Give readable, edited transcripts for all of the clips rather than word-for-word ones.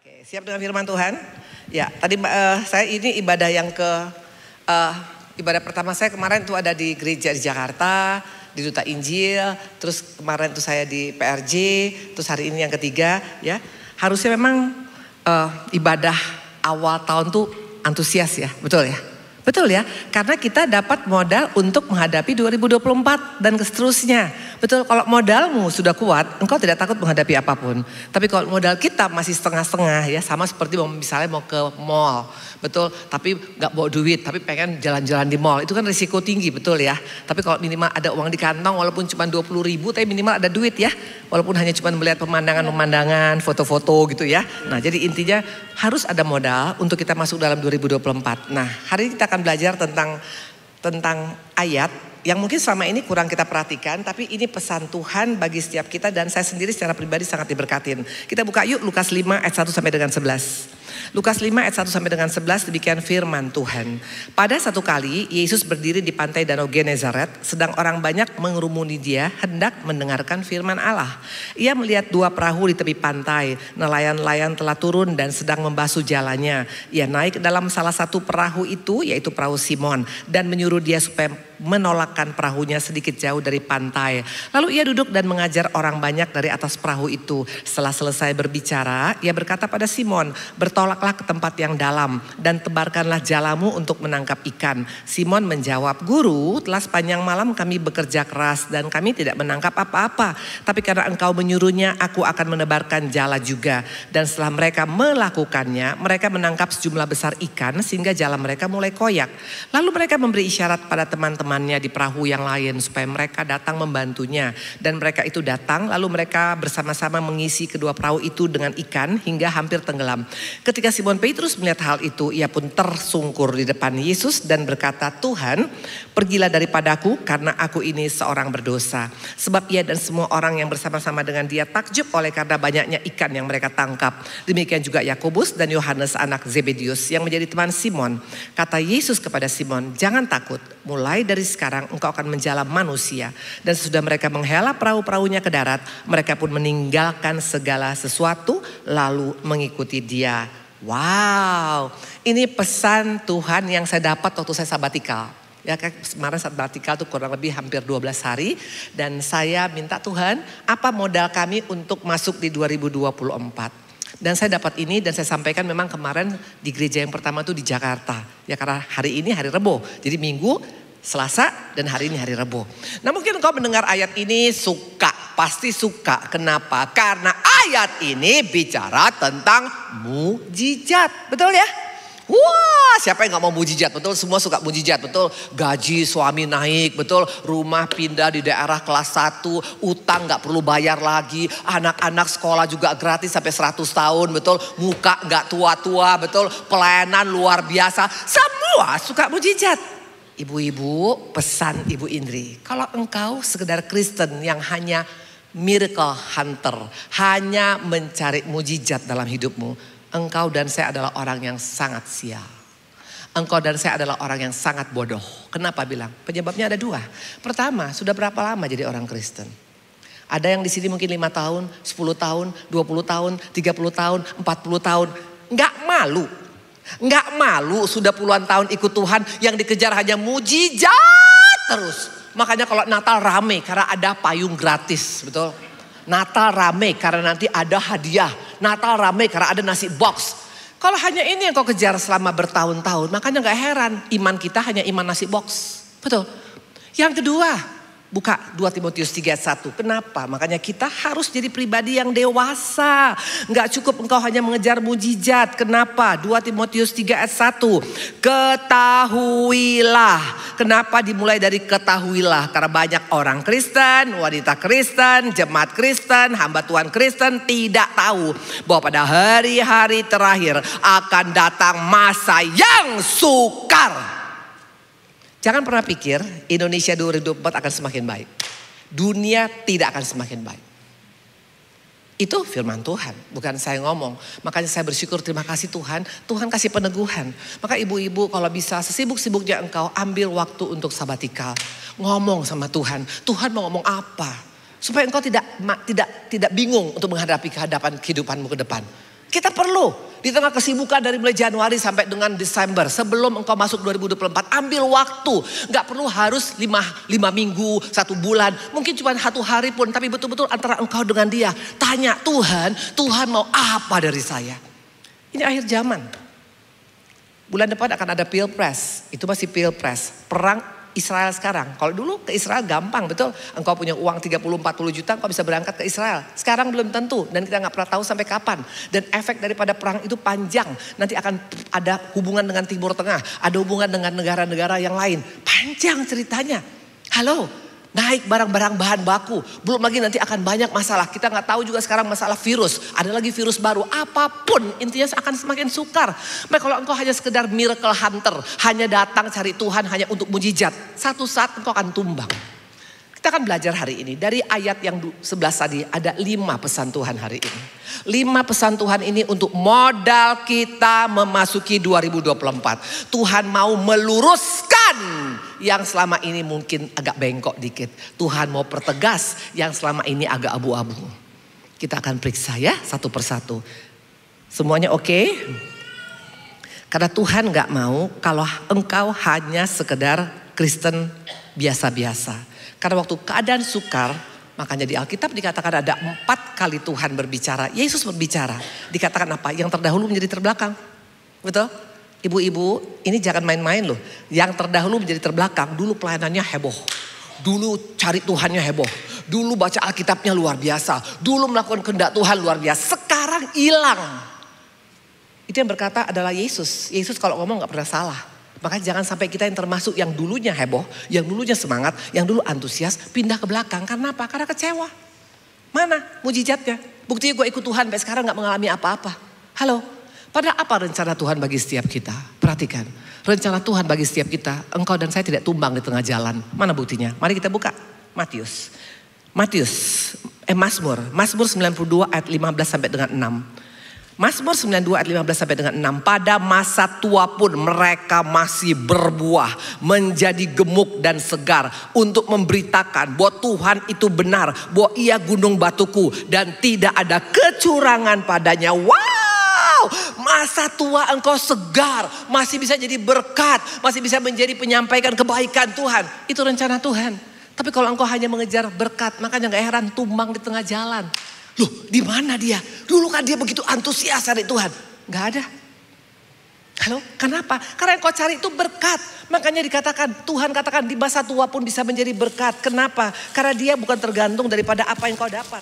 Oke, siap dengan firman Tuhan? Ya, tadi saya ini ibadah yang ibadah pertama saya kemarin itu ada di gereja di Jakarta, di Duta Injil, terus kemarin itu saya di PRJ, terus hari ini yang ketiga, ya. Harusnya memang ibadah awal tahun tuh antusias ya, betul ya? Betul ya, karena kita dapat modal untuk menghadapi 2024 dan seterusnya. Betul, kalau modalmu sudah kuat, engkau tidak takut menghadapi apapun. Tapi kalau modal kita masih setengah-setengah ya, sama seperti misalnya mau ke mall, betul, tapi gak bawa duit, tapi pengen jalan-jalan di mall, itu kan risiko tinggi, betul ya. Tapi kalau minimal ada uang di kantong, walaupun cuma 20.000, tapi minimal ada duit ya. Walaupun hanya cuma melihat pemandangan-pemandangan, foto-foto gitu ya. Nah jadi intinya harus ada modal untuk kita masuk dalam 2024. Nah hari ini kita akan belajar tentang ayat yang mungkin selama ini kurang kita perhatikan, tapi ini pesan Tuhan bagi setiap kita dan saya sendiri secara pribadi sangat diberkatin. Kita buka yuk Lukas 5 ayat 1 sampai dengan 11. Lukas 5 ayat 1 sampai dengan 11 demikian firman Tuhan. Pada satu kali Yesus berdiri di pantai Danau Genezaret, sedang orang banyak mengerumuni dia hendak mendengarkan firman Allah. Ia melihat dua perahu di tepi pantai, nelayan-nelayan telah turun dan sedang membasuh jalannya. Ia naik ke dalam salah satu perahu itu, yaitu perahu Simon, dan menyuruh dia supaya menolakkan perahunya sedikit jauh dari pantai. Lalu ia duduk dan mengajar orang banyak dari atas perahu itu. Setelah selesai berbicara, ia berkata pada Simon, bertolaklah ke tempat yang dalam dan tebarkanlah jalamu untuk menangkap ikan. Simon menjawab, Guru, telah sepanjang malam kami bekerja keras dan kami tidak menangkap apa-apa. Tapi karena engkau menyuruhnya, aku akan menebarkan jala juga. Dan setelah mereka melakukannya, mereka menangkap sejumlah besar ikan sehingga jala mereka mulai koyak. Lalu mereka memberi isyarat pada teman-temannya di perahu yang lain supaya mereka datang membantunya. Dan mereka itu datang, lalu mereka bersama-sama mengisi kedua perahu itu dengan ikan hingga hampir tenggelam. Ketika Simon Petrus melihat hal itu, ia pun tersungkur di depan Yesus dan berkata, Tuhan, pergilah daripadaku karena aku ini seorang berdosa. Sebab ia dan semua orang yang bersama-sama dengan dia takjub oleh karena banyaknya ikan yang mereka tangkap. Demikian juga Yakobus dan Yohanes anak Zebedius yang menjadi teman Simon. Kata Yesus kepada Simon, jangan takut, mulai dari sekarang engkau akan menjala manusia. Dan sesudah mereka menghela perahu-perahunya ke darat, mereka pun meninggalkan segala sesuatu lalu mengikuti dia. Wow, ini pesan Tuhan yang saya dapat waktu saya sabatikal. Ya kemarin sabatikal itu kurang lebih hampir 12 hari. Dan saya minta Tuhan, apa modal kami untuk masuk di 2024. Dan saya dapat ini dan saya sampaikan memang kemarin di gereja yang pertama itu di Jakarta. Ya karena hari ini hari Rebo, jadi Minggu, Selasa dan hari ini hari Rebo. Nah mungkin engkau mendengar ayat ini suka, pasti suka. Kenapa? Karena ayat ini bicara tentang mujizat, betul ya? Wah, siapa yang gak mau mujizat? Betul, semua suka mujizat, betul. Gaji suami naik, betul. Rumah pindah di daerah kelas 1, utang gak perlu bayar lagi. Anak-anak sekolah juga gratis sampai 100 tahun, betul. Muka gak tua-tua, betul. Pelayanan luar biasa, semua suka mujizat. Ibu-ibu, pesan Ibu Indri, kalau engkau sekedar Kristen yang hanya miracle hunter, hanya mencari mujizat dalam hidupmu, engkau dan saya adalah orang yang sangat sial. Engkau dan saya adalah orang yang sangat bodoh. Kenapa bilang? Penyebabnya ada dua. Pertama, sudah berapa lama jadi orang Kristen? Ada yang di sini mungkin 5 tahun, 10 tahun, 20 tahun, 30 tahun, 40 tahun. Nggak malu. Nggak malu sudah puluhan tahun ikut Tuhan yang dikejar hanya mujizat terus. Makanya kalau Natal rame karena ada payung gratis, betul. Natal rame karena nanti ada hadiah. Natal rame karena ada nasi box. Kalau hanya ini yang kau kejar selama bertahun-tahun, makanya gak heran iman kita hanya iman nasi box. Betul. Yang kedua, buka 2 Timotius 3 ayat 1. Kenapa? Makanya kita harus jadi pribadi yang dewasa. Gak cukup engkau hanya mengejar mujizat. Kenapa? 2 Timotius 3 ayat 1. Ketahuilah. Kenapa dimulai dari ketahuilah? Karena banyak orang Kristen, wanita Kristen, jemaat Kristen, hamba Tuhan Kristen tidak tahu bahwa pada hari-hari terakhir akan datang masa yang sukar. Jangan pernah pikir Indonesia 2024 akan semakin baik. Dunia tidak akan semakin baik. Itu firman Tuhan, bukan saya ngomong. Makanya saya bersyukur, terima kasih Tuhan. Tuhan kasih peneguhan. Maka ibu-ibu kalau bisa sesibuk-sibuknya engkau ambil waktu untuk sabatikal. Ngomong sama Tuhan. Tuhan mau ngomong apa? Supaya engkau tidak bingung untuk menghadapi kehadapan kehidupanmu ke depan. Kita perlu di tengah kesibukan dari mulai Januari sampai dengan Desember. Sebelum engkau masuk 2024, ambil waktu. Gak perlu harus 5 minggu, 1 bulan. Mungkin cuma 1 hari pun. Tapi betul-betul antara engkau dengan dia. Tanya Tuhan mau apa dari saya? Ini akhir zaman. Bulan depan akan ada Pilpres. Itu masih Pilpres. Perang Israel sekarang. Kalau dulu ke Israel gampang, betul. Engkau punya uang 30-40 juta, engkau bisa berangkat ke Israel. Sekarang belum tentu dan kita gak pernah tahu sampai kapan. Dan efek daripada perang itu panjang. Nanti akan ada hubungan dengan Timur Tengah, ada hubungan dengan negara-negara yang lain. Panjang ceritanya. Halo, naik barang-barang bahan baku. Belum lagi nanti akan banyak masalah. Kita gak tahu juga sekarang masalah virus. Ada lagi virus baru. Apapun intinya akan semakin sukar. Maka kalau engkau hanya sekedar miracle hunter. Hanya datang cari Tuhan hanya untuk mujizat. Satu saat engkau akan tumbang. Kita akan belajar hari ini. Dari ayat yang 11 tadi ada 5 pesan Tuhan hari ini. 5 pesan Tuhan ini untuk modal kita memasuki 2024. Tuhan mau meluruskan yang selama ini mungkin agak bengkok dikit. Tuhan mau pertegas yang selama ini agak abu-abu. Kita akan periksa ya satu persatu. Semuanya oke? Karena Tuhan gak mau kalau engkau hanya sekedar Kristen biasa-biasa. Karena waktu keadaan sukar, makanya di Alkitab dikatakan ada 4 kali Tuhan berbicara. Yesus berbicara. Dikatakan apa? Yang terdahulu menjadi terbelakang. Betul? Ibu-ibu, ini jangan main-main loh. Yang terdahulu menjadi terbelakang. Dulu pelayanannya heboh. Dulu cari Tuhannya heboh. Dulu baca Alkitabnya luar biasa. Dulu melakukan kehendak Tuhan luar biasa. Sekarang hilang. Itu yang berkata adalah Yesus. Yesus kalau ngomong gak pernah salah. Makanya jangan sampai kita yang termasuk yang dulunya heboh. Yang dulunya semangat. Yang dulu antusias. Pindah ke belakang. Karena apa? Karena kecewa. Mana mujizatnya? Buktinya gue ikut Tuhan sampai sekarang gak mengalami apa-apa. Halo? Pada apa rencana Tuhan bagi setiap kita? Perhatikan. Rencana Tuhan bagi setiap kita. Engkau dan saya tidak tumbang di tengah jalan. Mana buktinya? Mari kita buka. Mazmur 92 ayat 15 sampai dengan 6. Mazmur 92 ayat 15 sampai dengan 6. Pada masa tua pun mereka masih berbuah. Menjadi gemuk dan segar. Untuk memberitakan bahwa Tuhan itu benar. Bahwa ia gunung batuku. Dan tidak ada kecurangan padanya. Wow! Masa tua engkau segar. Masih bisa jadi berkat. Masih bisa menjadi penyampaikan kebaikan Tuhan. Itu rencana Tuhan. Tapi kalau engkau hanya mengejar berkat. Makanya gak heran tumbang di tengah jalan. Loh, di mana dia? Dulu kan dia begitu antusias dari Tuhan. Gak ada. Halo, kenapa? Karena yang kau cari itu berkat. Makanya dikatakan, Tuhan katakan di masa tua pun bisa menjadi berkat. Kenapa? Karena dia bukan tergantung daripada apa yang kau dapat.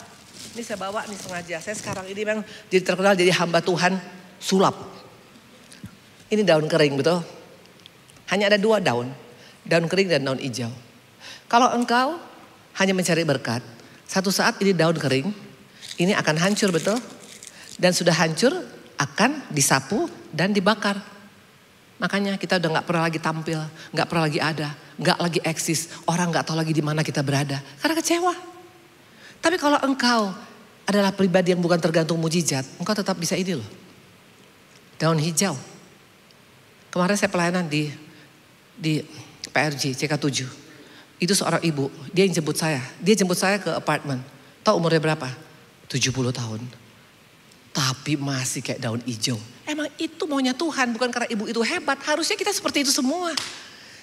Ini saya bawa nih sengaja. Saya sekarang ini memang jadi terkenal jadi hamba Tuhan sulap. Ini daun kering, betul? Hanya ada 2 daun. Daun kering dan daun hijau. Kalau engkau hanya mencari berkat, satu saat ini daun kering, ini akan hancur, betul? Dan sudah hancur akan disapu dan dibakar. Makanya kita udah gak pernah lagi tampil, gak pernah lagi ada, gak lagi eksis. Orang gak tahu lagi di mana kita berada. Karena kecewa. Tapi kalau engkau adalah pribadi yang bukan tergantung mujizat, engkau tetap bisa ini loh. Daun hijau. Kemarin saya pelayanan di PRJ CK7. Itu seorang ibu, dia yang jemput saya. Dia jemput saya ke apartemen. Tahu umurnya berapa? 70 tahun. Tapi masih kayak daun hijau. Emang itu maunya Tuhan, bukan karena ibu itu hebat. Harusnya kita seperti itu semua.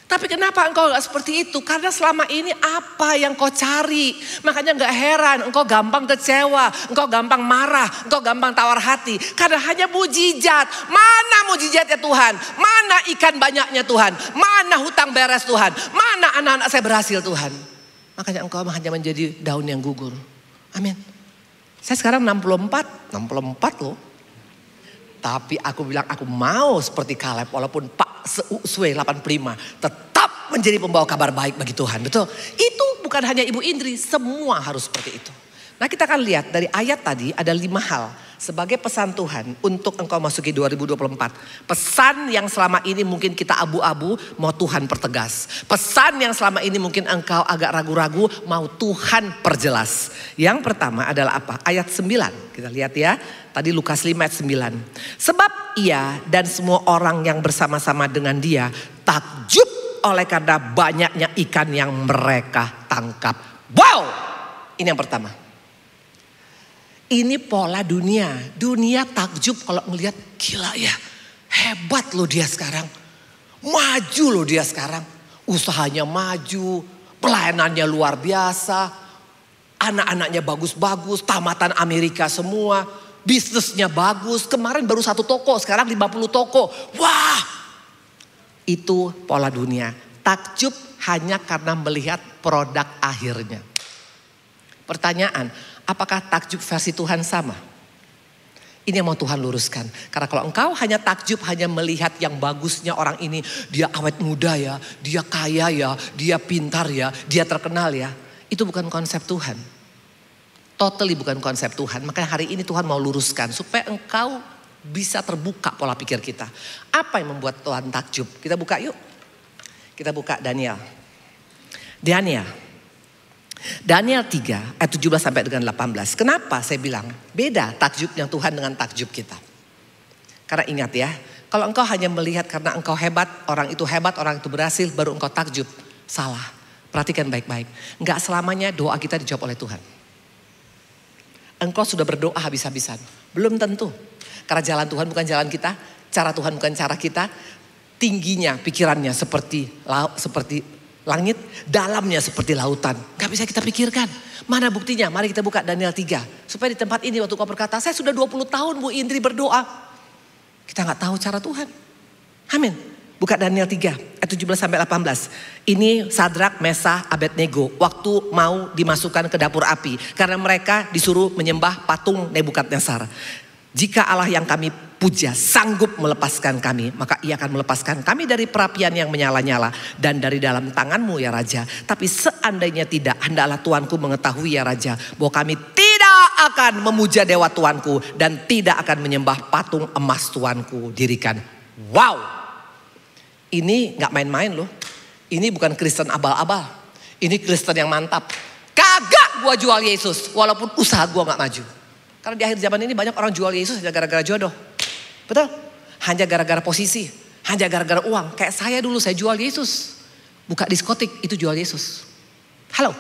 Tapi kenapa engkau gak seperti itu? Karena selama ini apa yang kau cari? Makanya gak heran engkau gampang kecewa. Engkau gampang marah. Engkau gampang tawar hati. Karena hanya mujizat. Mana mujizatnya Tuhan? Mana ikan banyaknya Tuhan? Mana hutang beres Tuhan? Mana anak-anak saya berhasil Tuhan? Makanya engkau hanya menjadi daun yang gugur. Amin. Saya sekarang 64 loh. Tapi aku bilang aku mau seperti Kaleb walaupun Pak Seuswe 85 tetap menjadi pembawa kabar baik bagi Tuhan. Betul? Itu bukan hanya Ibu Indri, semua harus seperti itu. Nah kita akan lihat dari ayat tadi ada 5 hal sebagai pesan Tuhan untuk engkau masuki 2024. Pesan yang selama ini mungkin kita abu-abu mau Tuhan pertegas. Pesan yang selama ini mungkin engkau agak ragu-ragu mau Tuhan perjelas. Yang pertama adalah apa? Ayat 9. Kita lihat ya. Tadi Lukas 5 ayat 9. Sebab ia dan semua orang yang bersama-sama dengan dia takjub oleh karena banyaknya ikan yang mereka tangkap. Wow! Ini yang pertama. Ini pola dunia. Dunia takjub kalau ngelihat, gila ya, hebat loh dia sekarang. Maju loh dia sekarang. Usahanya maju, pelayanannya luar biasa. Anak-anaknya bagus-bagus, tamatan Amerika semua. Bisnisnya bagus, kemarin baru 1 toko, sekarang 50 toko. Wah, itu pola dunia. Takjub hanya karena melihat produk akhirnya. Pertanyaan, apakah takjub versi Tuhan sama? Ini yang mau Tuhan luruskan. Karena kalau engkau hanya takjub, hanya melihat yang bagusnya orang ini. Dia awet muda ya, dia kaya ya, dia pintar ya, dia terkenal ya. Itu bukan konsep Tuhan. Totally bukan konsep Tuhan. Makanya hari ini Tuhan mau luruskan. Supaya engkau bisa terbuka pola pikir kita. Apa yang membuat Tuhan takjub? Kita buka yuk. Kita buka Daniel. Daniel 3 ayat 17 sampai dengan 18. Kenapa saya bilang beda takjubnya Tuhan dengan takjub kita? Karena ingat ya, kalau engkau hanya melihat karena engkau hebat, orang itu berhasil, baru engkau takjub. Salah. Perhatikan baik-baik. Enggak selamanya doa kita dijawab oleh Tuhan. Engkau sudah berdoa habis-habisan. Belum tentu. Karena jalan Tuhan bukan jalan kita, cara Tuhan bukan cara kita. Tingginya pikirannya seperti langit, dalamnya seperti lautan. Gak bisa kita pikirkan. Mana buktinya? Mari kita buka Daniel 3. Supaya di tempat ini waktu kau berkata, saya sudah 20 tahun Bu Indri berdoa. Kita gak tahu cara Tuhan. Amin. Buka Daniel 3 ayat 17 sampai 18. Ini Sadrak, Mesah, Abednego waktu mau dimasukkan ke dapur api. Karena mereka disuruh menyembah patung Nebukadnezar. Jika Allah yang kami puja sanggup melepaskan kami, maka ia akan melepaskan kami dari perapian yang menyala-nyala dan dari dalam tanganmu ya Raja. Tapi seandainya tidak, hendaklah Tuanku mengetahui ya Raja, bahwa kami tidak akan memuja dewa Tuanku dan tidak akan menyembah patung emas Tuanku dirikan. Wow, ini gak main-main loh. Ini bukan Kristen abal-abal. Ini Kristen yang mantap. Kagak gua jual Yesus walaupun usaha gua gak maju. Karena di akhir zaman ini banyak orang jual Yesus hanya gara-gara jodoh. Betul? Hanya gara-gara posisi. Hanya gara-gara uang. Kayak saya dulu, saya jual Yesus. Buka diskotik, itu jual Yesus. Halo?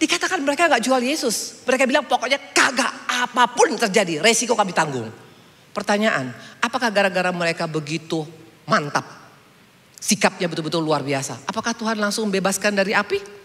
Dikatakan mereka gak jual Yesus. Mereka bilang pokoknya kagak, apapun terjadi, resiko kami tanggung. Pertanyaan, apakah gara-gara mereka begitu mantap? Sikapnya betul-betul luar biasa. Apakah Tuhan langsung membebaskan dari api?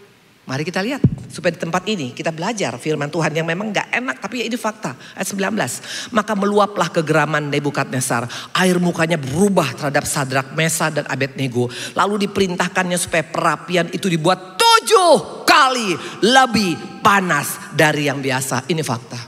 Mari kita lihat. Supaya di tempat ini kita belajar firman Tuhan yang memang gak enak. Tapi ya ini fakta. Ayat 19. Maka meluaplah kegeraman Nebukadnezar. Air mukanya berubah terhadap Sadrak, Mesah dan Abednego. Lalu diperintahkannya supaya perapian itu dibuat 7 kali lebih panas dari yang biasa. Ini fakta.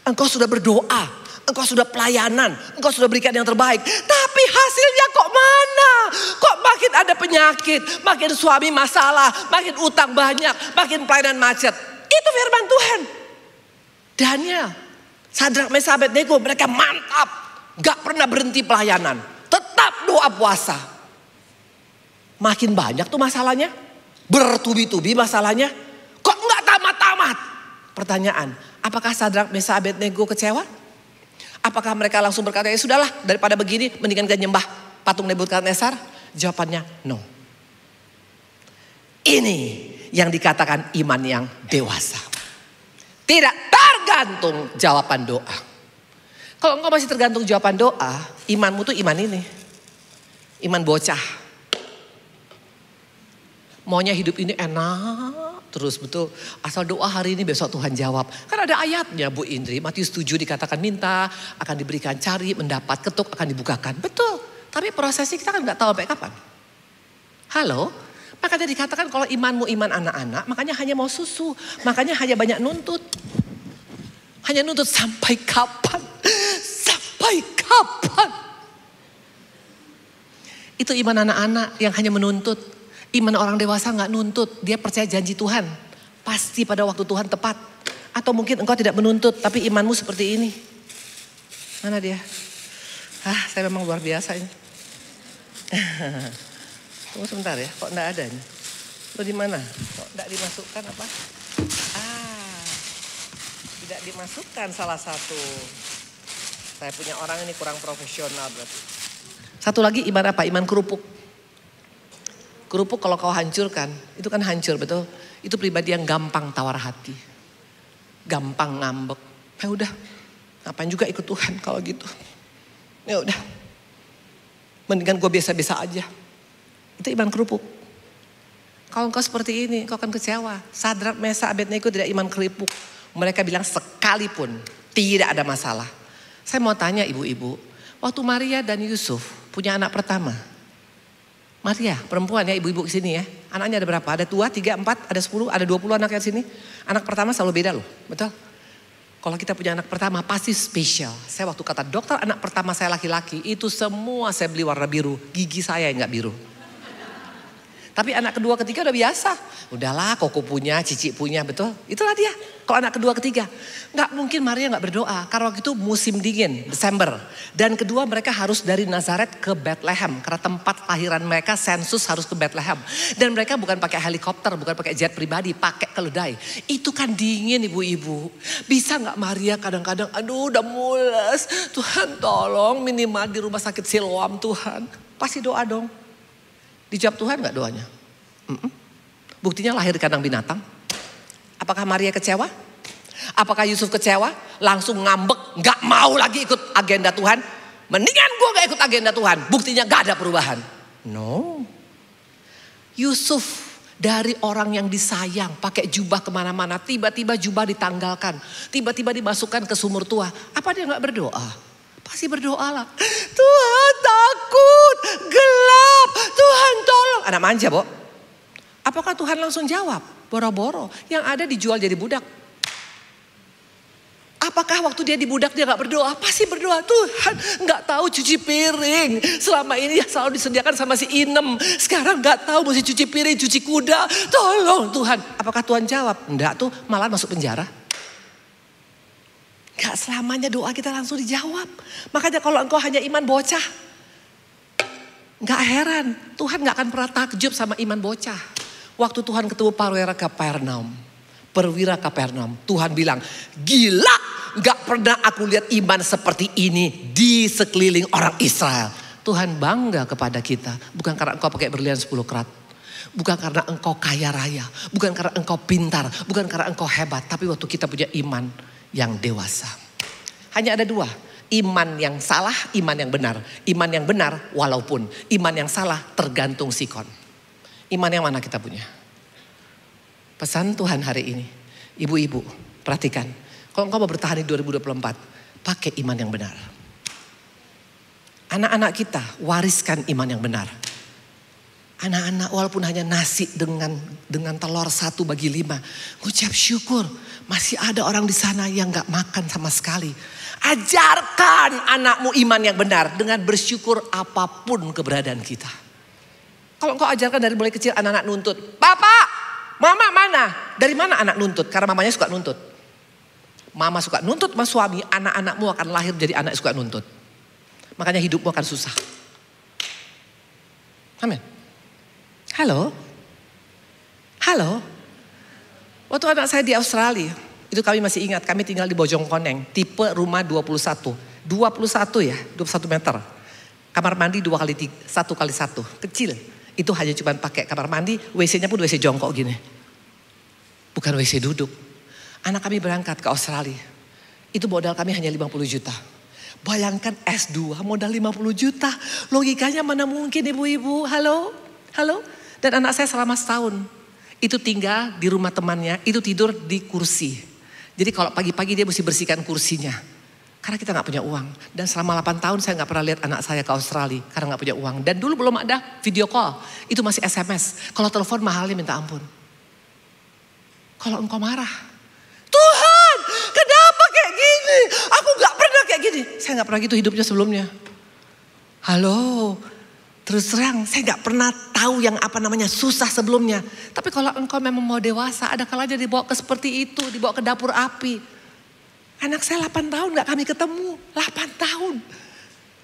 Engkau sudah berdoa. Engkau sudah pelayanan, engkau sudah berikan yang terbaik. Tapi hasilnya kok mana? Kok makin ada penyakit, makin suami masalah, makin utang banyak, makin pelayanan macet. Itu firman Tuhan. Daniel, Sadrak, Mesah, Abednego, mereka mantap. Gak pernah berhenti pelayanan. Tetap doa puasa. Makin banyak tuh masalahnya. Bertubi-tubi masalahnya. Kok gak tamat-tamat? Pertanyaan, apakah Sadrak, Mesah, Abednego kecewa? Apakah mereka langsung berkata, ya sudahlah daripada begini mendingan kita nyembah patung Nebukadnezar? Jawabannya no. Ini yang dikatakan iman yang dewasa. Tidak tergantung jawaban doa. Kalau engkau masih tergantung jawaban doa, imanmu tuh iman ini. Iman bocah. Maunya hidup ini enak terus, betul. Asal doa hari ini besok Tuhan jawab. Kan ada ayatnya Bu Indri. Matius 7 dikatakan minta, akan diberikan, cari, mendapat, ketuk, akan dibukakan. Betul. Tapi prosesnya kita kan gak tahu sampai kapan. Halo? Makanya dikatakan kalau imanmu iman anak-anak, makanya hanya mau susu. Makanya hanya banyak nuntut. Hanya nuntut sampai kapan? Sampai kapan? Itu iman anak-anak yang hanya menuntut. Iman orang dewasa gak nuntut. Dia percaya janji Tuhan. Pasti pada waktu Tuhan tepat. Atau mungkin engkau tidak menuntut. Tapi imanmu seperti ini. Mana dia? Saya memang luar biasa ini. Tunggu sebentar ya. Kok gak ada nih? Lo di mana? Kok gak dimasukkan apa? Tidak dimasukkan salah satu. Saya punya orang ini kurang profesional berarti. Satu lagi iman apa? Iman kerupuk. Kerupuk kalau kau hancurkan, itu kan hancur betul. Itu pribadi yang gampang tawar hati. Gampang ngambek. Ya udah, ngapain juga ikut Tuhan kalau gitu. Ya udah, mendingan gue biasa-biasa aja. Itu iman kerupuk. Kalau engkau seperti ini, engkau akan kecewa. Sadrak, Mesakh, Abednego tidak iman kerupuk. Mereka bilang sekalipun tidak ada masalah. Saya mau tanya ibu-ibu, waktu Maria dan Yusuf punya anak pertama. Maria, perempuan ya, ibu-ibu kesini ya. Anaknya ada berapa? Ada 2, 3, 4, ada 10, ada 20 anak yang sini. Anak pertama selalu beda loh, betul? Kalau kita punya anak pertama pasti spesial. Saya waktu kata dokter anak pertama saya laki-laki, itu semua saya beli warna biru. Gigi saya yang gak biru. Tapi anak kedua ketiga udah biasa. Udahlah, Koko punya, Cici punya, betul? Itulah dia. Kalau anak kedua ketiga. Gak mungkin Maria gak berdoa. Karena waktu itu musim dingin, Desember. Dan kedua mereka harus dari Nazaret ke Bethlehem. Karena tempat lahiran mereka sensus harus ke Bethlehem. Dan mereka bukan pakai helikopter, bukan pakai jet pribadi, pakai keledai. Itu kan dingin ibu-ibu. Bisa gak Maria kadang-kadang, aduh udah mules. Tuhan tolong minimal di rumah sakit Siloam Tuhan. Pasti doa dong. Dijawab Tuhan gak doanya? Buktinya lahir di kandang binatang. Apakah Maria kecewa? Apakah Yusuf kecewa? Langsung ngambek, gak mau lagi ikut agenda Tuhan. Mendingan gue gak ikut agenda Tuhan. Buktinya gak ada perubahan. No. Yusuf dari orang yang disayang, pakai jubah kemana-mana. Tiba-tiba jubah ditanggalkan. Tiba-tiba dimasukkan ke sumur tua. Apa dia gak berdoa? Pasti berdoalah. Tuhan takut, gelap, Tuhan tolong. Anak manja, Bo. Apakah Tuhan langsung jawab? Boro-boro. Yang ada dijual jadi budak. Apakah waktu dia dibudak dia gak berdoa? Pasti berdoa. Tuhan gak tahu cuci piring. Selama ini selalu disediakan sama si Inem. Sekarang gak tahu mesti cuci piring, cuci kuda. Tolong Tuhan. Apakah Tuhan jawab? Enggak tuh, malah masuk penjara. Gak selamanya doa kita langsung dijawab. Makanya kalau engkau hanya iman bocah. Gak heran. Tuhan gak akan pernah takjub sama iman bocah. Waktu Tuhan ketemu perwira Kapernaum. Tuhan bilang, gila gak pernah aku lihat iman seperti ini di sekeliling orang Israel. Tuhan bangga kepada kita. Bukan karena engkau pakai berlian 10 karat. Bukan karena engkau kaya raya. Bukan karena engkau pintar. Bukan karena engkau hebat. Tapi waktu kita punya iman yang dewasa. Hanya ada 2. Iman yang salah, iman yang benar. Iman yang benar walaupun. Iman yang salah tergantung sikon. Iman yang mana kita punya? Pesan Tuhan hari ini. Ibu-ibu perhatikan. Kalau engkau mau bertahan di 2024. Pakai iman yang benar. Anak-anak kita wariskan iman yang benar. Anak-anak walaupun hanya nasi dengan telur 1 bagi 5. Ngucap syukur. Masih ada orang di sana yang gak makan sama sekali. Ajarkan anakmu iman yang benar. Dengan bersyukur apapun keberadaan kita. Kalau engkau ajarkan dari mulai kecil anak-anak nuntut. Bapak, mama mana? Dari mana anak nuntut? Karena mamanya suka nuntut. Mama suka nuntut sama suami. Anak-anakmu akan lahir jadi anak yang suka nuntut. Makanya hidupmu akan susah. Amin. Halo? Halo? Waktu anak saya di Australia, itu kami masih ingat, kami tinggal di Bojongkoneng, tipe rumah 21. 21 ya, 21 meter. Kamar mandi 1 x 1, kecil. Itu hanya cuma pakai kamar mandi, WC-nya pun WC jongkok gini. Bukan WC duduk. Anak kami berangkat ke Australia. Itu modal kami hanya 50 juta. Bayangkan S2 modal 50 juta. Logikanya mana mungkin ibu-ibu, halo? Halo? Dan anak saya selama setahun. Itu tinggal di rumah temannya, itu tidur di kursi. Jadi kalau pagi-pagi dia mesti bersihkan kursinya. Karena kita gak punya uang. Dan selama 8 tahun saya gak pernah lihat anak saya ke Australia. Karena gak punya uang. Dan dulu belum ada video call. Itu masih SMS. Kalau telepon mahalnya minta ampun. Kalau engkau marah. Tuhan kenapa kayak gini? Aku gak pernah kayak gini. Saya gak pernah gitu hidupnya sebelumnya. Halo. Terus terang saya gak pernah tahu yang apa namanya susah sebelumnya. Tapi kalau engkau memang mau dewasa. Ada kalanya dibawa ke seperti itu. Dibawa ke dapur api. Anak saya 8 tahun gak kami ketemu. 8 tahun.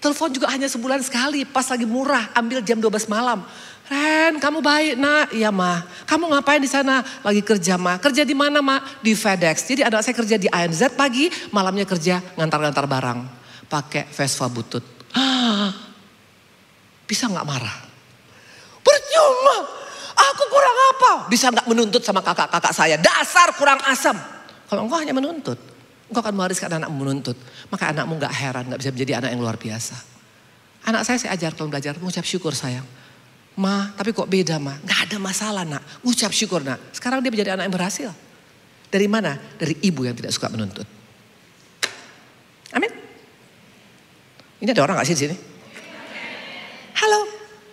Telepon juga hanya sebulan sekali. Pas lagi murah ambil jam 12 malam. Ren kamu baik nak. Iya ma. Kamu ngapain di sana? Lagi kerja ma. Kerja di mana ma? Di FedEx. Jadi anak saya kerja di ANZ pagi. Malamnya kerja ngantar-ngantar barang. Pakai Vespa butut. Bisa gak marah? Percuma. Aku kurang apa? Bisa gak menuntut sama kakak-kakak saya? Dasar kurang asam. Kalau engkau hanya menuntut. Engkau akan mewariskan anakmu menuntut. Maka anakmu gak heran, gak bisa menjadi anak yang luar biasa. Anak saya ajarkan belajar, mengucap syukur sayang. Ma, tapi kok beda ma? Gak ada masalah nak, ucap syukur nak. Sekarang dia menjadi anak yang berhasil. Dari mana? Dari ibu yang tidak suka menuntut. Amin. Ini ada orang gak sih di sini? Halo,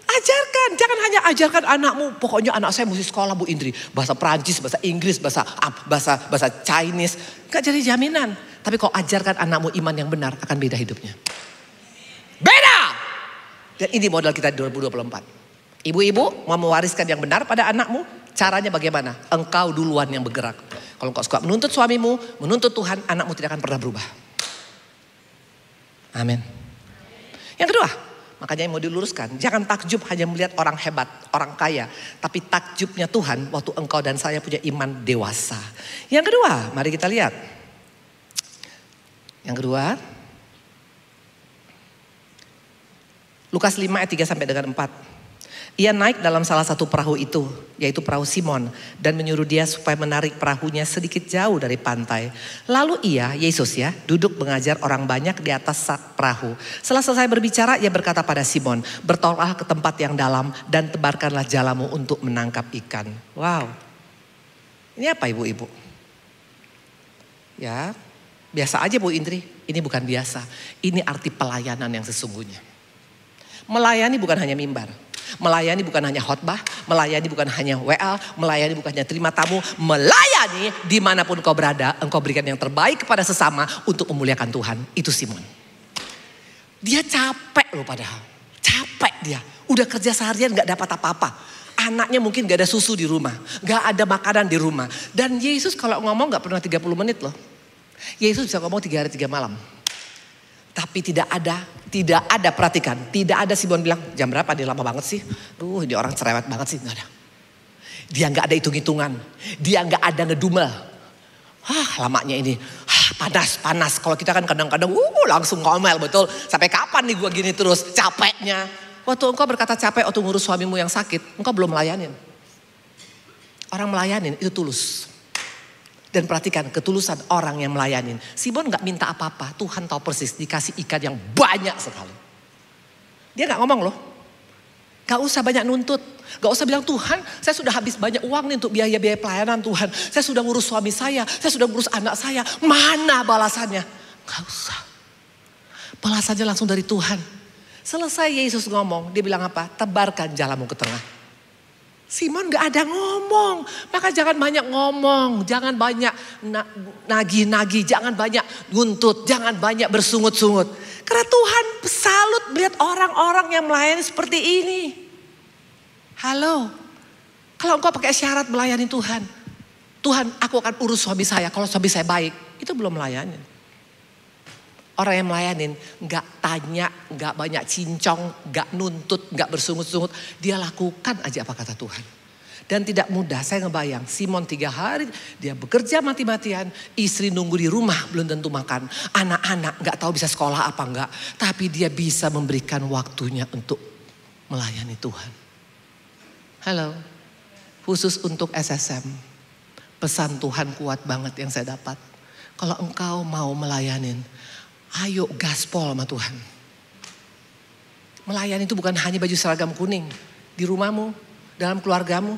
ajarkan. Jangan hanya ajarkan anakmu. Pokoknya anak saya mesti sekolah Bu Indri. Bahasa Perancis, bahasa Inggris, bahasa Chinese. Gak jadi jaminan. Tapi kalau ajarkan anakmu iman yang benar, akan beda hidupnya. Beda! Dan ini modal kita di 2024. Ibu-ibu mau mewariskan yang benar pada anakmu. Caranya bagaimana? Engkau duluan yang bergerak. Kalau engkau suka menuntut suamimu, menuntut Tuhan, anakmu tidak akan pernah berubah. Amin. Yang kedua, makanya yang mau diluruskan, jangan takjub hanya melihat orang hebat, orang kaya. Tapi takjubnya Tuhan waktu engkau dan saya punya iman dewasa. Yang kedua, mari kita lihat. Yang kedua, Lukas 5 ayat 3 sampai dengan 4. Ia naik dalam salah satu perahu itu, yaitu perahu Simon, dan menyuruh dia supaya menarik perahunya sedikit jauh dari pantai. Lalu ia, Yesus ya, duduk mengajar orang banyak di atas perahu. Setelah selesai berbicara, ia berkata pada Simon, bertolaklah ke tempat yang dalam dan tebarkanlah jalamu untuk menangkap ikan. Wow, ini apa ibu-ibu? Ya, biasa aja Bu Indri, ini bukan biasa. Ini arti pelayanan yang sesungguhnya. Melayani bukan hanya mimbar. Melayani bukan hanya khotbah, melayani bukan hanya WA, melayani bukan hanya terima tamu, melayani dimanapun kau berada, engkau berikan yang terbaik kepada sesama untuk memuliakan Tuhan. Itu Simon. Dia capek loh padahal, capek dia. Udah kerja seharian gak dapat apa-apa. Anaknya mungkin gak ada susu di rumah, gak ada makanan di rumah. Dan Yesus kalau ngomong gak pernah 30 menit loh. Yesus bisa ngomong 3 hari 3 malam. Tapi tidak ada perhatikan. Tidak ada Simon bilang, jam berapa dia lama banget sih. Dia orang cerewet banget sih. Gak ada. Dia gak ada hitung-hitungan. Dia gak ada ngedumel. Lamanya ini. Panas. Kalau kita kan kadang-kadang langsung ngomel betul. Sampai kapan nih gue gini terus capeknya. Waktu engkau berkata capek waktu ngurus suamimu yang sakit. Engkau belum melayanin. Orang melayanin itu tulus. Dan perhatikan ketulusan orang yang melayanin. Simon gak minta apa-apa. Tuhan tahu persis dikasih ikan yang banyak sekali. Dia gak ngomong loh. Gak usah banyak nuntut. Gak usah bilang Tuhan saya sudah habis banyak uang nih untuk biaya-biaya pelayanan Tuhan. Saya sudah ngurus suami saya sudah ngurus anak saya. Mana balasannya? Gak usah. Balasannya langsung dari Tuhan. Selesai Yesus ngomong. Dia bilang apa? Tebarkan jalamu ke tengah. Simon gak ada ngomong. Maka jangan banyak ngomong. Jangan banyak nagih-nagih. Jangan banyak nguntut. Jangan banyak bersungut-sungut. Karena Tuhan salut melihat orang-orang yang melayani seperti ini. Halo. Kalau engkau pakai syarat melayani Tuhan. Tuhan aku akan urus suami saya. Kalau suami saya baik. Itu belum melayani. Orang yang melayanin gak tanya, gak banyak cincong, gak nuntut, gak bersungut-sungut. Dia lakukan aja apa kata Tuhan. Dan tidak mudah, saya ngebayang Simon 3 hari dia bekerja mati-matian. Istri nunggu di rumah belum tentu makan. Anak-anak gak tahu bisa sekolah apa enggak. Tapi dia bisa memberikan waktunya untuk melayani Tuhan. Halo, khusus untuk SSM. Pesan Tuhan kuat banget yang saya dapat. Kalau engkau mau melayanin, ayo gaspol sama Tuhan. Melayani itu bukan hanya baju seragam kuning. Di rumahmu, dalam keluargamu,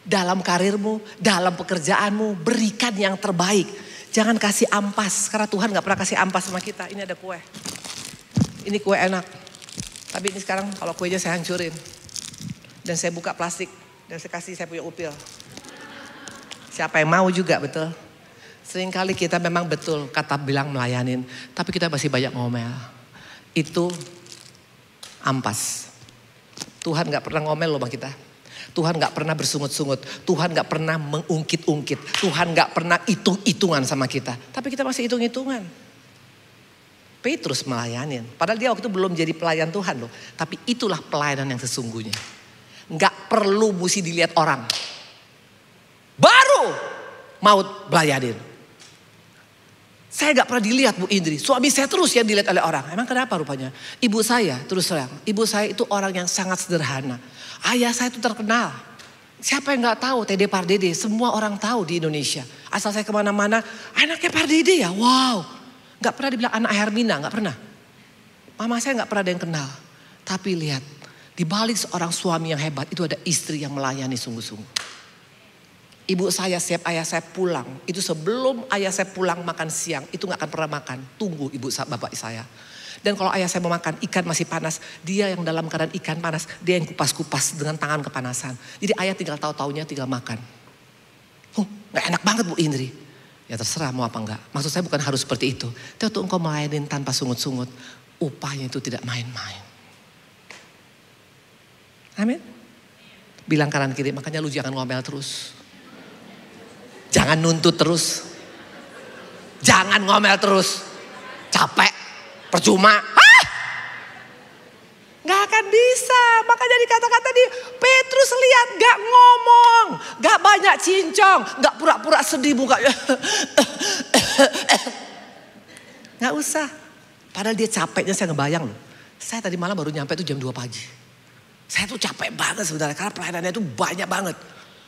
dalam karirmu, dalam pekerjaanmu. Berikan yang terbaik. Jangan kasih ampas. Karena Tuhan gak pernah kasih ampas sama kita. Ini ada kue. Ini kue enak. Tapi ini sekarang kalau kuenya saya hancurin. Dan saya buka plastik. Dan saya kasih saya punya upil. Siapa yang mau juga betul. Seringkali kita memang betul kata bilang melayanin. Tapi kita masih banyak ngomel. Itu ampas. Tuhan gak pernah ngomel loh sama kita. Tuhan gak pernah bersungut-sungut. Tuhan gak pernah mengungkit-ungkit. Tuhan gak pernah hitung-hitungan sama kita. Tapi kita masih hitung-hitungan. Petrus melayanin. Padahal dia waktu itu belum jadi pelayan Tuhan loh. Tapi itulah pelayanan yang sesungguhnya. Gak perlu mesti dilihat orang. Baru mau melayanin. Saya gak pernah dilihat Bu Indri. Suami saya terus yang dilihat oleh orang. Emang kenapa rupanya? Ibu saya terus terang. Ibu saya itu orang yang sangat sederhana. Ayah saya itu terkenal. Siapa yang gak tahu Tede Pardede? Semua orang tahu di Indonesia. Asal saya kemana-mana, anaknya Pardede ya, wow. Gak pernah dibilang anak Hermina, gak pernah. Mama saya gak pernah ada yang kenal. Tapi lihat, di balik seorang suami yang hebat, itu ada istri yang melayani sungguh-sungguh. Ibu saya setiap ayah saya pulang, itu sebelum ayah saya pulang makan siang, itu gak akan pernah makan. Tunggu ibu bapak saya. Dan kalau ayah saya mau makan, ikan masih panas. Dia yang dalam keadaan ikan panas, dia yang kupas-kupas dengan tangan kepanasan. Jadi ayah tinggal tahu-taunya tinggal makan. Gak enak banget Bu Indri. Ya terserah mau apa enggak. Maksud saya bukan harus seperti itu. Tapi waktu engkau melayanin tanpa sungut-sungut, upahnya itu tidak main-main. Amin. Bilang kanan kiri, makanya lu jangan ngomel terus. Jangan nuntut terus. Jangan ngomel terus. Capek. Percuma. Gak akan bisa. Makanya dikata-kata di Petrus lihat gak ngomong. Gak banyak cincong. Gak pura-pura sedih muka. Gak usah. Padahal dia capeknya saya ngebayang loh. Saya tadi malam baru nyampe tuh jam 2 pagi. Saya tuh capek banget sebenarnya. Karena pelayanannya tuh banyak banget.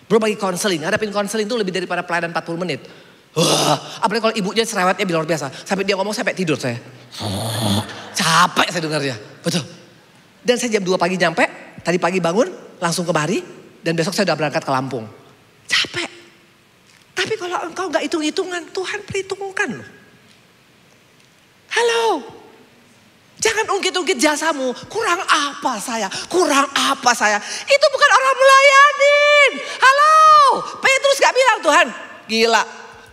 Belum lagi konseling. Hadapin konseling tuh lebih daripada pelayanan 40 menit. Apalagi kalau ibunya cerewetnya luar biasa. Sampai dia ngomong sampai tidur saya. Capek saya dengarnya. Betul. Dan saya jam 2 pagi nyampe. Tadi pagi bangun langsung ke Bari. Dan besok saya udah berangkat ke Lampung. Capek. Tapi kalau engkau gak hitung-hitungan, Tuhan perhitungkan loh. Halo. Jangan ungkit-ungkit jasamu. Kurang apa saya? Kurang apa saya? Itu bukan orang melayanin. Halo. Petrus gak bilang Tuhan. Gila.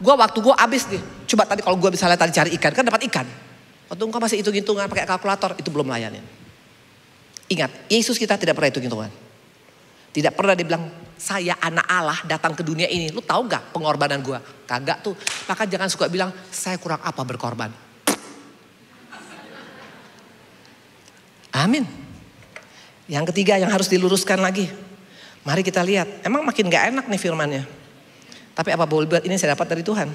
Waktu gue habis nih. Coba tadi kalau gue misalnya tadi cari ikan. Kan dapat ikan. Waktu engkau masih hitung-hitungan pakai kalkulator. Itu belum melayanin. Ingat. Yesus kita tidak pernah hitung-hitungan. Tidak pernah dibilang. Saya anak Allah datang ke dunia ini. Lu tahu gak pengorbanan gue? Kagak tuh. Maka jangan suka bilang. Saya kurang apa berkorban. Amin. Yang ketiga yang harus diluruskan lagi. Mari kita lihat. Emang makin gak enak nih firmannya. Tapi apa boleh buat ini saya dapat dari Tuhan.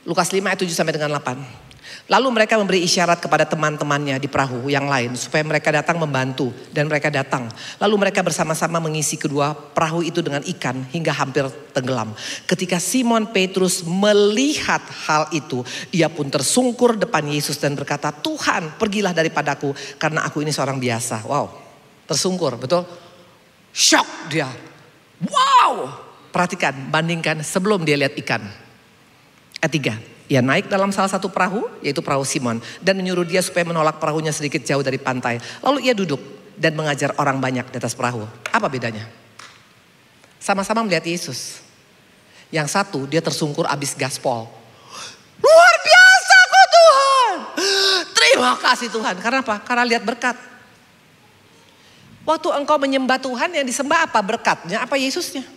Lukas 5 ayat 7 sampai dengan 8. Lalu mereka memberi isyarat kepada teman-temannya di perahu yang lain. Supaya mereka datang membantu. Dan mereka datang. Lalu mereka bersama-sama mengisi kedua perahu itu dengan ikan. Hingga hampir tenggelam. Ketika Simon Petrus melihat hal itu. Ia pun tersungkur depan Yesus dan berkata. Tuhan pergilah daripadaku. Karena aku ini seorang biasa. Wow. Tersungkur betul. Shock dia. Wow. Perhatikan, bandingkan sebelum dia lihat ikan. Ayat 3. Ia naik dalam salah satu perahu, yaitu perahu Simon. Dan menyuruh dia supaya menolak perahunya sedikit jauh dari pantai. Lalu ia duduk dan mengajar orang banyak di atas perahu. Apa bedanya? Sama-sama melihat Yesus. Yang satu dia tersungkur abis gaspol. Luar biasa kok Tuhan. Terima kasih Tuhan. Karena apa? Karena lihat berkat. Waktu engkau menyembah Tuhan yang disembah apa? Berkatnya apa Yesusnya?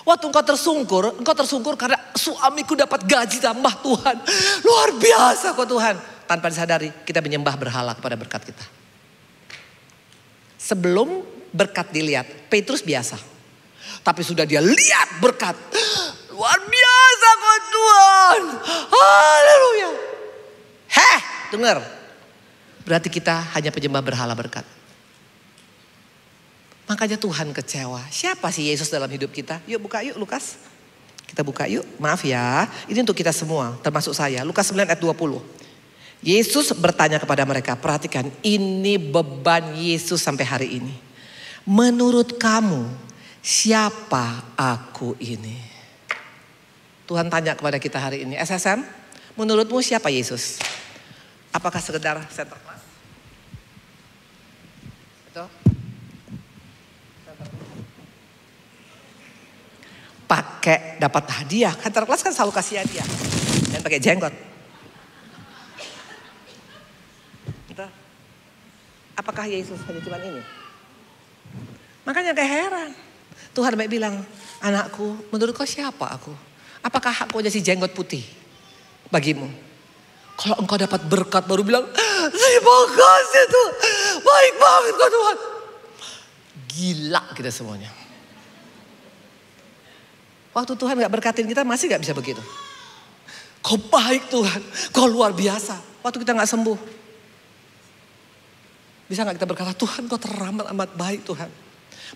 Waktu engkau tersungkur karena suamiku dapat gaji tambah Tuhan. Luar biasa kok Tuhan. Tanpa disadari kita menyembah berhala kepada berkat kita. Sebelum berkat dilihat, Petrus biasa. Tapi sudah dia lihat berkat. Luar biasa kok Tuhan. Haleluya. Dengar. Berarti kita hanya penyembah berhala berkat. Makanya Tuhan kecewa. Siapa sih Yesus dalam hidup kita? Yuk buka yuk Lukas. Kita buka yuk. Maaf ya. Ini untuk kita semua. Termasuk saya. Lukas 9 ayat 20. Yesus bertanya kepada mereka. Perhatikan. Ini beban Yesus sampai hari ini. Menurut kamu. Siapa aku ini? Tuhan tanya kepada kita hari ini. SSM. Menurutmu siapa Yesus? Apakah sekedar center class? Betul? Pakai dapat hadiah. Kantor kelas kan selalu kasih hadiah. Dan pakai jenggot. Apakah Yesus hanya cuma ini? Makanya kayak heran. Tuhan baik bilang, anakku, menurut kau siapa aku? Apakah aku aja si jenggot putih bagimu? Kalau engkau dapat berkat baru bilang, terima kasih Tuhan. Baik banget kau Tuhan. Gila kita semuanya. Waktu Tuhan gak berkatin kita masih gak bisa begitu. Kau baik Tuhan, kau luar biasa. Waktu kita gak sembuh. Bisa gak kita berkata, Tuhan kau teramat amat baik Tuhan.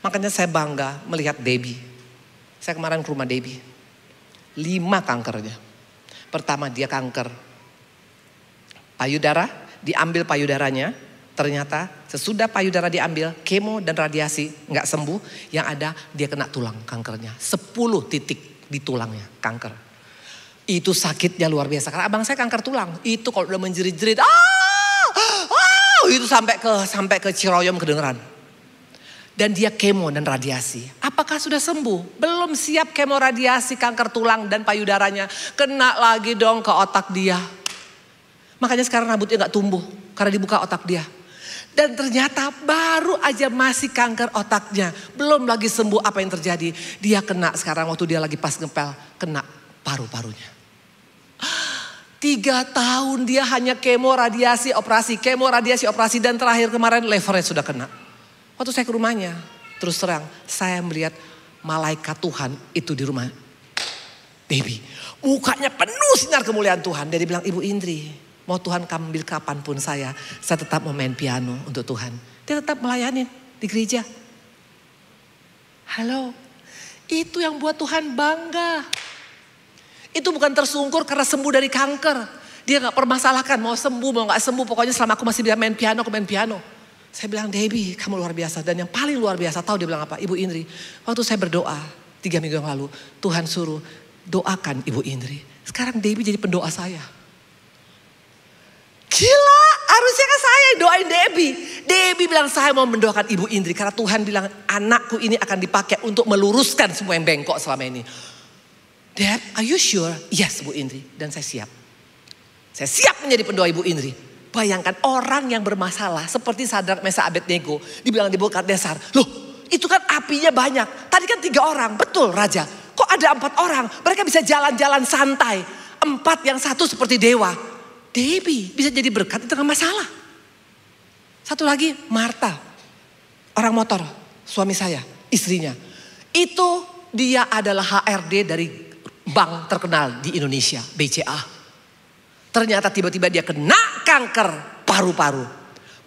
Makanya saya bangga melihat Debbie. Saya kemarin ke rumah Debbie. 5 kankernya. Pertama dia kanker payudara, diambil payudaranya. Ternyata sesudah payudara diambil, kemo dan radiasi nggak sembuh. Yang ada dia kena tulang kankernya. 10 titik di tulangnya kanker. Itu sakitnya luar biasa. Karena abang saya kanker tulang. Itu kalau udah menjerit-jerit, itu sampai ke Ciroyom kedengeran. Dan dia kemo dan radiasi. Apakah sudah sembuh? Belum siap kemo radiasi, kanker tulang dan payudaranya. Kena lagi dong ke otak dia. Makanya sekarang rambutnya gak tumbuh. Karena dibuka otak dia. Dan ternyata baru aja masih kanker otaknya. Belum lagi sembuh apa yang terjadi. Dia kena sekarang waktu dia lagi pas ngepel. Kena paru-parunya. 3 tahun dia hanya kemo radiasi operasi. Kemo radiasi operasi dan terakhir kemarin levernya sudah kena. Waktu saya ke rumahnya, terus terang saya melihat malaikat Tuhan itu di rumah Debbie. Mukanya penuh sinar kemuliaan Tuhan. Dia bilang, Ibu Indri, mau Tuhan ambil kapanpun saya tetap mau main piano untuk Tuhan. Dia tetap melayani di gereja. Halo, itu yang buat Tuhan bangga. Itu bukan tersungkur karena sembuh dari kanker. Dia gak permasalahkan mau sembuh mau gak sembuh. Pokoknya selama aku masih bisa main piano, aku main piano. Saya bilang, Debbie kamu luar biasa. Dan yang paling luar biasa, tahu dia bilang apa? Ibu Indri, waktu saya berdoa 3 minggu yang lalu, Tuhan suruh doakan Ibu Indri. Sekarang Debbie jadi pendoa saya. Gila, harusnya kan saya yang doain Debbie. Debbie bilang saya mau mendoakan Ibu Indri. Karena Tuhan bilang anakku ini akan dipakai untuk meluruskan semua yang bengkok selama ini. Dad, are you sure? Yes, Bu Indri. Dan saya siap. Saya siap menjadi pendoa Ibu Indri. Bayangkan orang yang bermasalah seperti Sadrak, Mesak, Abednego dibilang di Nebukadnezar. Loh, itu kan apinya banyak. Tadi kan 3 orang, betul Raja. Kok ada 4 orang? Mereka bisa jalan-jalan santai. 4 yang satu seperti dewa. Debbie bisa jadi berkat di tengah masalah. Satu lagi Marta, orang motor, suami saya, istrinya. Itu dia adalah HRD dari bank terkenal di Indonesia, BCA. Ternyata tiba-tiba dia kena kanker paru-paru.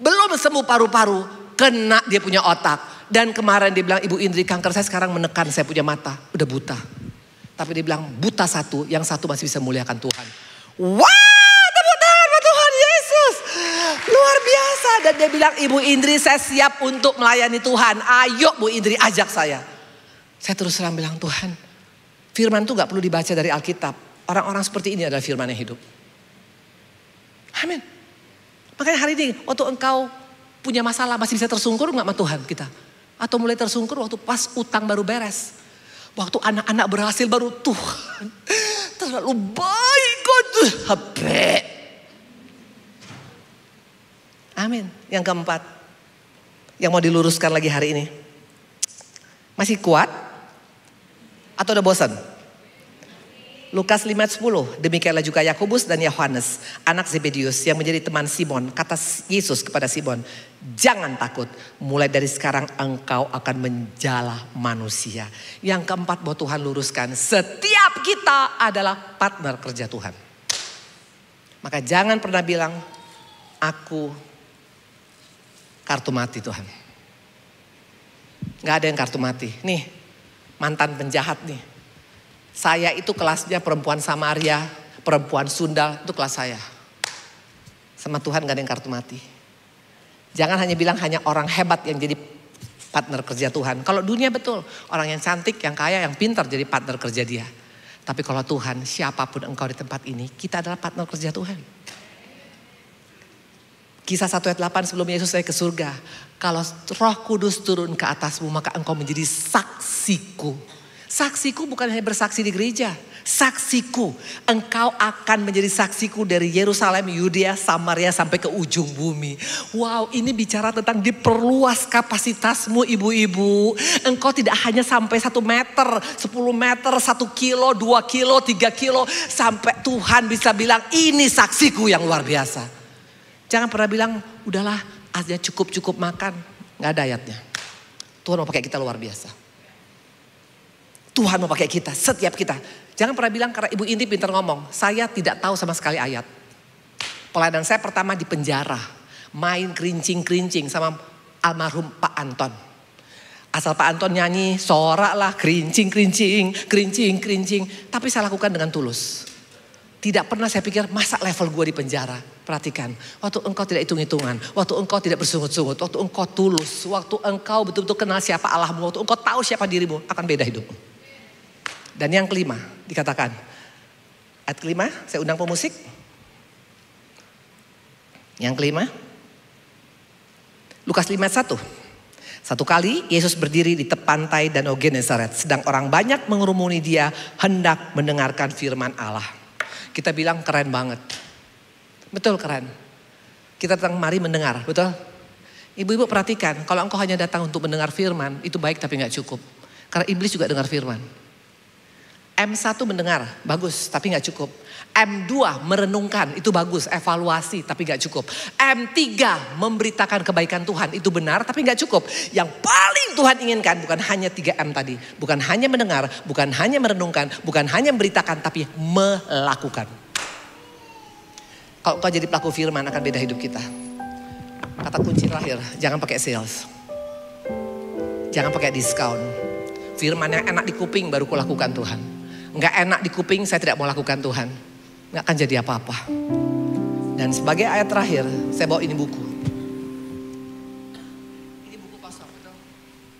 Belum sembuh paru-paru, kena dia punya otak. Dan kemarin dia bilang, Ibu Indri kanker saya sekarang menekan saya punya mata. Udah buta. Tapi dia bilang buta satu, yang satu masih bisa muliakan Tuhan. Wah, tepuk tangan buat Tuhan Yesus. Luar biasa. Dan dia bilang, Ibu Indri saya siap untuk melayani Tuhan. Ayo Bu Indri ajak saya. Saya terus terang bilang, Tuhan firman itu gak perlu dibaca dari Alkitab. Orang-orang seperti ini adalah firman yang hidup. Amin. Makanya hari ini waktu engkau punya masalah masih bisa tersungkur gak sama Tuhan kita? Atau mulai tersungkur waktu pas utang baru beres. Waktu anak-anak berhasil baru Tuhan terlalu baik kok tuh. Amin. Yang keempat. Yang mau diluruskan lagi hari ini. Masih kuat? Atau udah bosan? Lukas 5:10, demikianlah juga Yakobus dan Yohanes, anak Zebedius yang menjadi teman Simon. Kata Yesus kepada Simon, jangan takut, mulai dari sekarang engkau akan menjala manusia. Yang keempat buat Tuhan luruskan, setiap kita adalah partner kerja Tuhan. Maka jangan pernah bilang, aku kartu mati Tuhan. Gak ada yang kartu mati. Nih, mantan penjahat nih. Saya itu kelasnya perempuan Samaria, perempuan Sunda, itu kelas saya. Sama Tuhan gak ada yang kartu mati. Jangan hanya bilang hanya orang hebat yang jadi partner kerja Tuhan. Kalau dunia betul, orang yang cantik, yang kaya, yang pintar jadi partner kerja dia. Tapi kalau Tuhan, siapapun engkau di tempat ini, kita adalah partner kerja Tuhan. Kisah 1 ayat 8 sebelum Yesus naik ke surga. Kalau Roh Kudus turun ke atasmu, maka engkau menjadi saksiku. Saksiku bukan hanya bersaksi di gereja. Saksiku. Engkau akan menjadi saksiku dari Yerusalem, Yudea, Samaria sampai ke ujung bumi. Wow, ini bicara tentang diperluas kapasitasmu ibu-ibu. Engkau tidak hanya sampai 1 meter, 10 meter, 1 kilo, 2 kilo, 3 kilo. Sampai Tuhan bisa bilang ini saksiku yang luar biasa. Jangan pernah bilang udahlah aja cukup makan. Gak ada ayatnya. Tuhan mau pakai kita luar biasa. Tuhan mau pakai kita, setiap kita. Jangan pernah bilang karena Ibu Indri pintar ngomong. Saya tidak tahu sama sekali ayat. Pelayanan saya pertama di penjara. Main kerincing-kerincing sama almarhum Pak Anton. Asal Pak Anton nyanyi, sorak lah, kerincing, kerincing, kerincing, kerincing. Tapi saya lakukan dengan tulus. Tidak pernah saya pikir masa level gue di penjara. Perhatikan, waktu engkau tidak hitung-hitungan, waktu engkau tidak bersungut-sungut, waktu engkau tulus, waktu engkau betul-betul kenal siapa Allahmu, waktu engkau tahu siapa dirimu, akan beda hidupmu. Dan yang kelima, dikatakan. Ayat kelima, saya undang pemusik. Yang kelima, Lukas 5 ayat 1. Satu kali Yesus berdiri di tepi pantai Danau Genesaret. Sedang orang banyak mengerumuni dia hendak mendengarkan firman Allah. Kita bilang keren banget. Betul keren. Kita datang mari mendengar, betul? Ibu-ibu perhatikan, kalau engkau hanya datang untuk mendengar firman, itu baik tapi gak cukup. Karena iblis juga dengar firman. M1 mendengar, bagus tapi gak cukup. M2 merenungkan, itu bagus, evaluasi tapi gak cukup. M3 memberitakan kebaikan Tuhan, itu benar tapi gak cukup. Yang paling Tuhan inginkan bukan hanya 3M tadi. Bukan hanya mendengar, bukan hanya merenungkan, bukan hanya memberitakan tapi melakukan. Kalau kau jadi pelaku firman akan beda hidup kita. Kata kunci terakhir, jangan pakai sales. Jangan pakai diskon. Firman yang enak di kuping baru kau lakukan Tuhan. Enggak enak di kuping saya tidak mau lakukan Tuhan. Enggak akan jadi apa-apa. Dan sebagai ayat terakhir saya bawa ini buku. Ini buku kosong betul.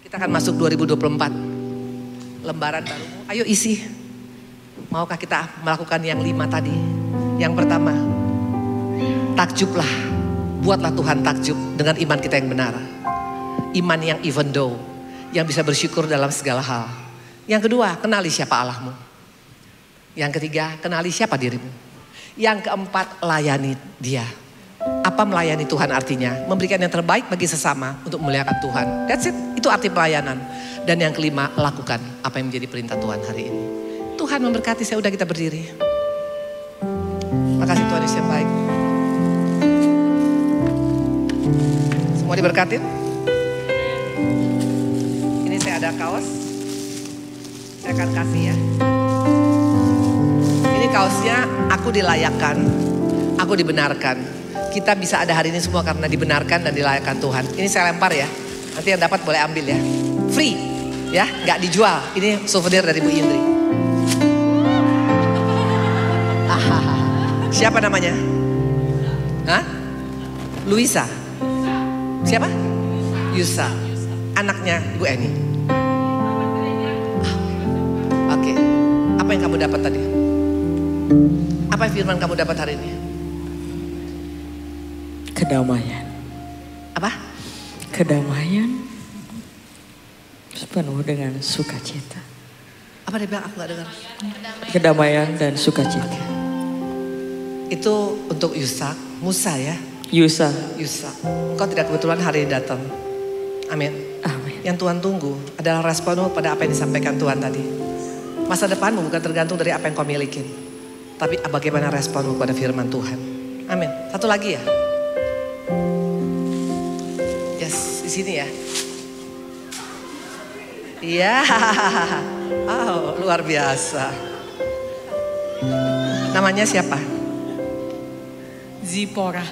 Kita akan masuk 2024. Lembaran baru. Ayo isi. Maukah kita melakukan yang 5 tadi? Yang pertama, takjublah. Buatlah Tuhan takjub dengan iman kita yang benar. Iman yang even though. Yang bisa bersyukur dalam segala hal. Yang kedua, kenali siapa Allahmu. Yang ketiga, kenali siapa dirimu. Yang keempat, layani dia. Apa melayani Tuhan artinya? Memberikan yang terbaik bagi sesama untuk memuliakan Tuhan. That's it, itu arti pelayanan. Dan yang kelima, lakukan apa yang menjadi perintah Tuhan hari ini. Tuhan memberkati, saya udah kita berdiri. Makasih Tuhan Yesus yang baik. Semua diberkatin. Ini saya ada kaos. Saya akan kasih ya. Ini kaosnya aku dilayakkan, aku dibenarkan. Kita bisa ada hari ini semua karena dibenarkan dan dilayakkan Tuhan. Ini saya lempar ya. Nanti yang dapat boleh ambil ya. Free ya, nggak dijual. Ini souvenir dari Bu Indri. Siapa namanya? Hah? Luisa. Siapa? Yusa. Anaknya Ibu Eni. Oke. Apa yang kamu dapat tadi? Apa yang firman kamu dapat hari ini? Kedamaian. Apa? Kedamaian sepenuh dengan sukacita. Apa dia bilang? Aku gak dengar. Kedamaian dan sukacita. Itu untuk Yusa, Musa ya. Yusa. Yusa. Engkau tidak kebetulan hari ini datang. Amin. Amin. Yang Tuhan tunggu adalah responmu pada apa yang disampaikan Tuhan tadi. Masa depanmu bukan tergantung dari apa yang kau miliki. Tapi bagaimana responmu pada firman Tuhan. Amin. Satu lagi ya. Yes, di sini ya. Iya. Oh, luar biasa. Namanya siapa? Zipora.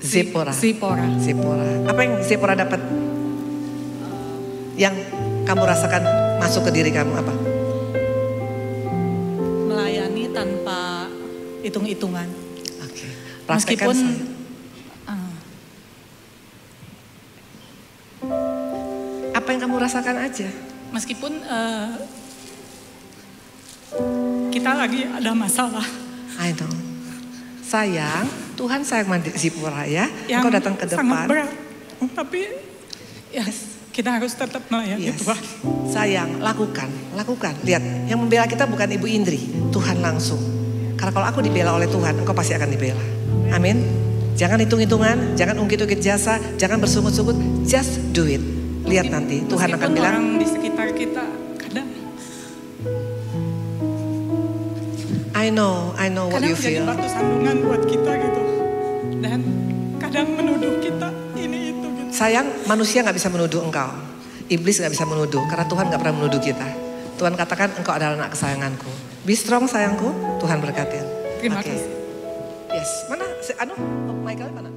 Zipora. Zipora. Zipora. Apa yang Zipora dapat? Yang kamu rasakan masuk ke diri kamu apa? Melayani tanpa hitung-hitungan. Oke. Meskipun apa yang kamu rasakan aja. Meskipun kita lagi ada masalah. I know. Sayang, Tuhan sayang Zipora ya. Yang Engkau datang ke depan. sangat berat. Tapi ya kita harus tetap melayani Yes. Tuhan. Sayang, lakukan. Lihat, yang membela kita bukan Ibu Indri, Tuhan langsung. Karena kalau aku dibela oleh Tuhan, engkau pasti akan dibela. Amin. Jangan hitung-hitungan, jangan ungkit-ungkit jasa, jangan bersungut-sungut, just do it. Lihat nanti Tuhan akan bilang. Orang di sekitar kita kadang I know what you jadi feel. batu sandungan buat kita gitu. Dan kadang menuduh kita ini itu gitu. Sayang, manusia gak bisa menuduh engkau. Iblis gak bisa menuduh, karena Tuhan gak pernah menuduh kita. Tuhan katakan engkau adalah anak kesayanganku. Be strong sayangku, Tuhan berkatin. Terima Oke. kasih. Yes, mana? Michael mana?